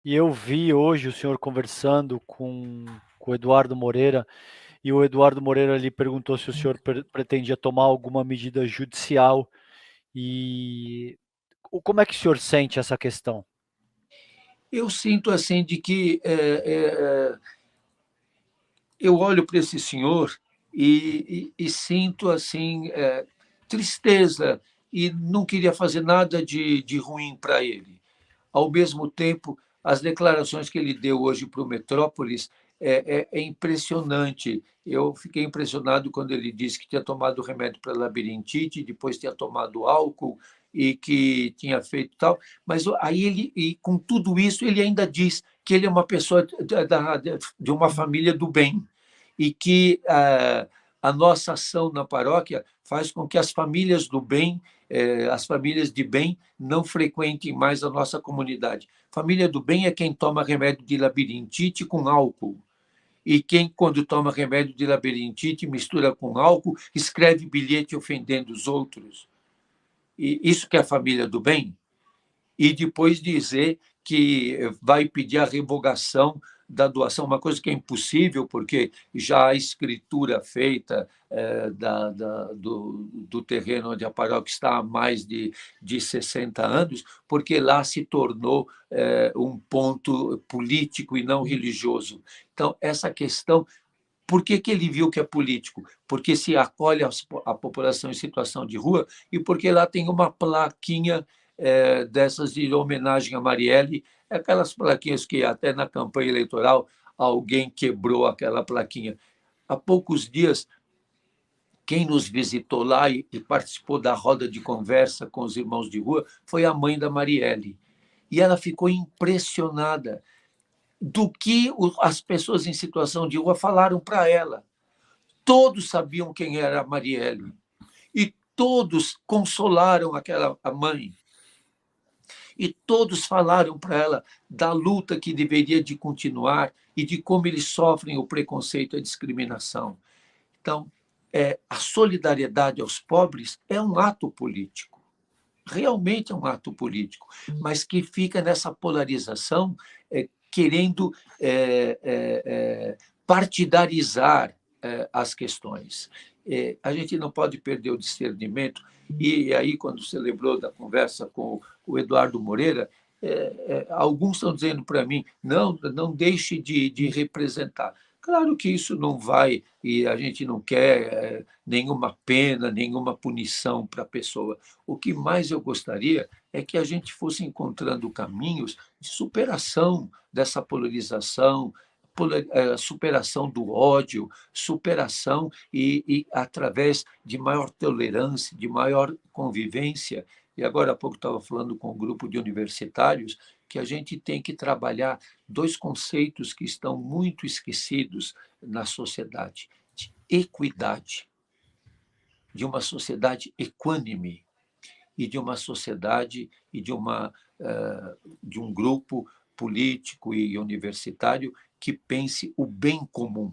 E eu vi hoje o senhor conversando com o Eduardo Moreira, e o Eduardo Moreira lhe perguntou se o senhor pretendia tomar alguma medida judicial. E como é que o senhor sente essa questão? Eu sinto assim de que eu olho para esse senhor e sinto assim tristeza e não queria fazer nada de ruim para ele. Ao mesmo tempo, as declarações que ele deu hoje para o Metrópolis é impressionante. Eu fiquei impressionado quando ele disse que tinha tomado remédio para labirintite, depois tinha tomado álcool e que tinha feito tal. Mas aí ele, e com tudo isso, ele ainda diz que ele é uma pessoa de uma família do bem e que a nossa ação na paróquia faz com que as famílias do bem, as famílias de bem, não frequentem mais a nossa comunidade. Família do bem é quem toma remédio de labirintite com álcool. E quem, quando toma remédio de labirintite, mistura com álcool, escreve bilhete ofendendo os outros. E isso que é a família do bem? E depois dizer que vai pedir a revogação da doação, uma coisa que é impossível, porque já a escritura feita do terreno onde a paróquia está há mais de 60 anos, porque lá se tornou um ponto político e não religioso. Então, essa questão. Por que, que ele viu que é político? Porque se acolhe a população em situação de rua e porque lá tem uma plaquinha dessas de homenagem a Marielle, aquelas plaquinhas que até na campanha eleitoral alguém quebrou aquela plaquinha. Há poucos dias, quem nos visitou lá e participou da roda de conversa com os irmãos de rua foi a mãe da Marielle. E ela ficou impressionada do que as pessoas em situação de rua falaram para ela. Todos sabiam quem era a Marielle e todos consolaram aquela a mãe. E todos falaram para ela da luta que deveria de continuar e de como eles sofrem o preconceito e a discriminação. Então, a solidariedade aos pobres é um ato político. Realmente é um ato político, mas que fica nessa polarização, querendo partidarizar as questões. A gente não pode perder o discernimento. E aí, quando você lembrou da conversa com o Eduardo Moreira, alguns estão dizendo para mim, não deixe de representar. Claro que isso não vai, e a gente não quer nenhuma pena, nenhuma punição para a pessoa. O que mais eu gostaria é que a gente fosse encontrando caminhos de superação dessa polarização, superação do ódio, superação e através de maior tolerância, de maior convivência. E agora há pouco estava falando com um grupo de universitários que a gente tem que trabalhar dois conceitos que estão muito esquecidos na sociedade: de equidade, de uma sociedade equânime e de uma sociedade e de um grupo político e universitário que pense o bem comum.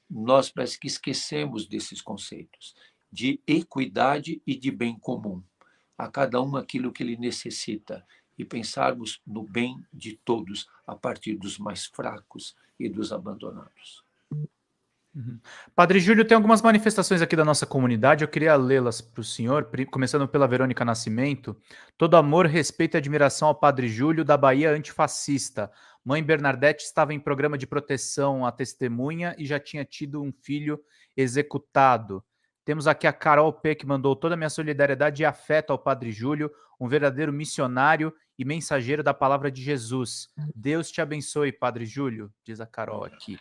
Nós parece que esquecemos desses conceitos de equidade e de bem comum. A cada um aquilo que ele necessita e pensarmos no bem de todos a partir dos mais fracos e dos abandonados. Uhum. Padre Júlio, tem algumas manifestações aqui da nossa comunidade, eu queria lê-las para o senhor, começando pela Verônica Nascimento. Todo amor, respeito e admiração ao Padre Júlio, da Bahia Antifascista. Mãe Bernadette estava em programa de proteção à testemunha e já tinha tido um filho executado. Temos aqui a Carol P, que mandou toda a minha solidariedade e afeto ao Padre Júlio, um verdadeiro missionário e mensageiro da palavra de Jesus. Deus te abençoe, Padre Júlio, diz a Carol aqui.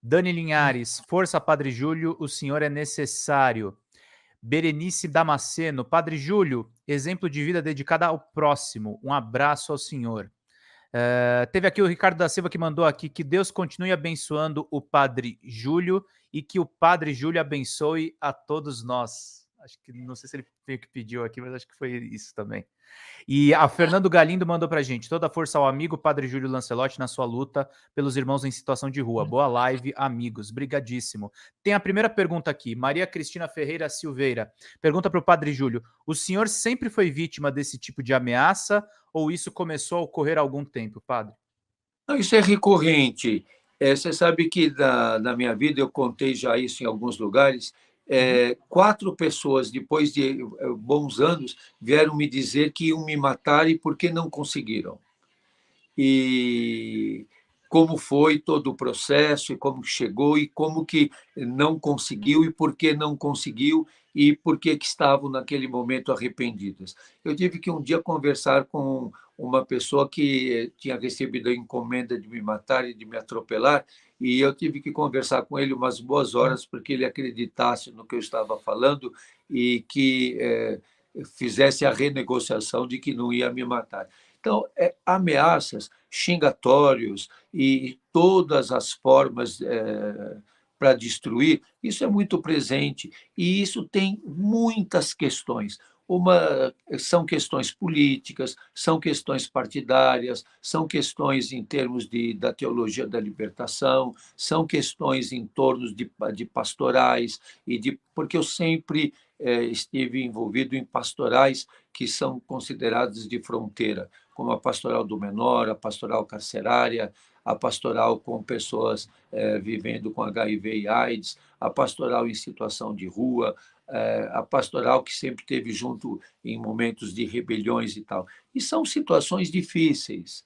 Dani Linhares, força Padre Júlio, o senhor é necessário. Berenice Damasceno, Padre Júlio, exemplo de vida dedicada ao próximo. Um abraço ao senhor. Teve aqui o Ricardo da Silva que mandou aqui que Deus continue abençoando o Padre Júlio e que o Padre Júlio abençoe a todos nós. Acho que não sei se ele veio que pediu aqui, mas acho que foi isso também. E a Fernando Galindo mandou pra gente: toda a força ao amigo Padre Júlio Lancelotti na sua luta pelos irmãos em situação de rua. Boa live, amigos. Brigadíssimo. Tem a primeira pergunta aqui. Maria Cristina Ferreira Silveira pergunta para o Padre Júlio: o senhor sempre foi vítima desse tipo de ameaça ou isso começou a ocorrer há algum tempo, Padre? Não, isso é recorrente. Você sabe que na minha vida, eu contei já isso em alguns lugares, 4 pessoas, depois de bons anos, vieram me dizer que iam me matar e por que não conseguiram. E como foi todo o processo, e como chegou, e como que não conseguiu, e por que não conseguiu, e por que estavam naquele momento arrependidas. Eu tive que um dia conversar com uma pessoa que tinha recebido a encomenda de me matar e de me atropelar, e eu tive que conversar com ele umas boas horas para que ele acreditasse no que eu estava falando e que fizesse a renegociação de que não ia me matar. Então, ameaças, xingatórios e todas as formas para destruir, isso é muito presente. E isso tem muitas questões. São questões políticas, são questões partidárias, são questões em termos da teologia da libertação, são questões em torno de pastorais, porque eu sempre estive envolvido em pastorais que são consideradas de fronteira, como a pastoral do menor, a pastoral carcerária, a pastoral com pessoas vivendo com HIV e AIDS, a pastoral em situação de rua, a pastoral que sempre teve junto em momentos de rebeliões e tal. E são situações difíceis.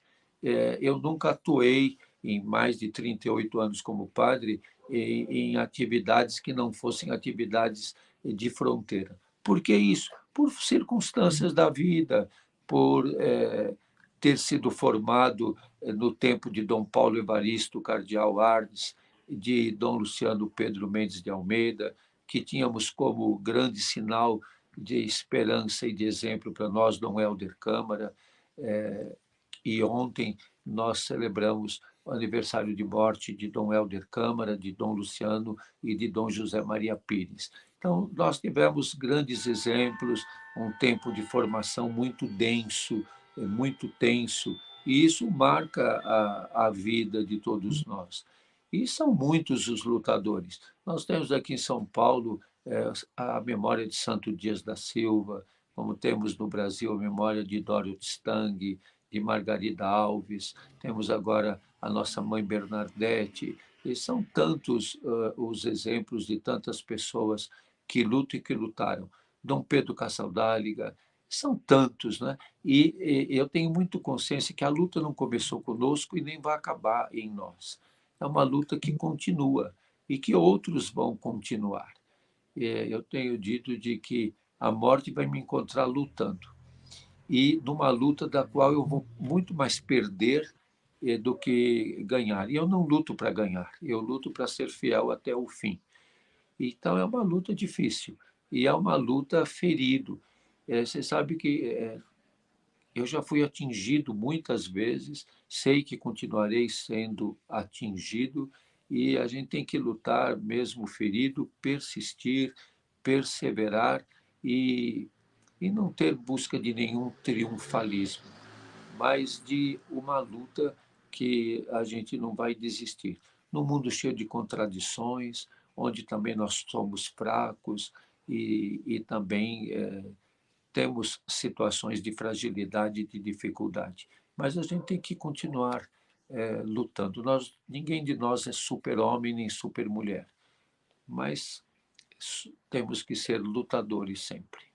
Eu nunca atuei em mais de 38 anos como padre em atividades que não fossem atividades de fronteira. Por que isso? Por circunstâncias da vida, por ter sido formado no tempo de Dom Paulo Evaristo Cardeal Arnes, de Dom Luciano Pedro Mendes de Almeida, que tínhamos como grande sinal de esperança e de exemplo para nós Dom Helder Câmara. E ontem nós celebramos o aniversário de morte de Dom Helder Câmara, de Dom Luciano e de Dom José Maria Pires. Então, nós tivemos grandes exemplos, um tempo de formação muito denso, muito tenso, e isso marca a vida de todos nós. E são muitos os lutadores. Nós temos aqui em São Paulo a memória de Santo Dias da Silva, como temos no Brasil a memória de Dório Stang, de Margarida Alves, temos agora a nossa mãe Bernadette, e são tantos os exemplos de tantas pessoas que lutam e que lutaram. Dom Pedro Cassaldáliga, são tantos, né? E eu tenho muito consciência que a luta não começou conosco e nem vai acabar em nós. É uma luta que continua e que outros vão continuar. Eu tenho dito de que a morte vai me encontrar lutando e numa luta da qual eu vou muito mais perder do que ganhar. E eu não luto para ganhar, eu luto para ser fiel até o fim. Então é uma luta difícil e é uma luta ferido. Você sabe que eu já fui atingido muitas vezes, sei que continuarei sendo atingido e a gente tem que lutar mesmo ferido, persistir, perseverar e não ter busca de nenhum triunfalismo, mas de uma luta que a gente não vai desistir. Num mundo cheio de contradições, onde também nós somos fracos e também temos situações de fragilidade e de dificuldade. Mas a gente tem que continuar lutando. Ninguém de nós é super-homem nem super-mulher, mas temos que ser lutadores sempre.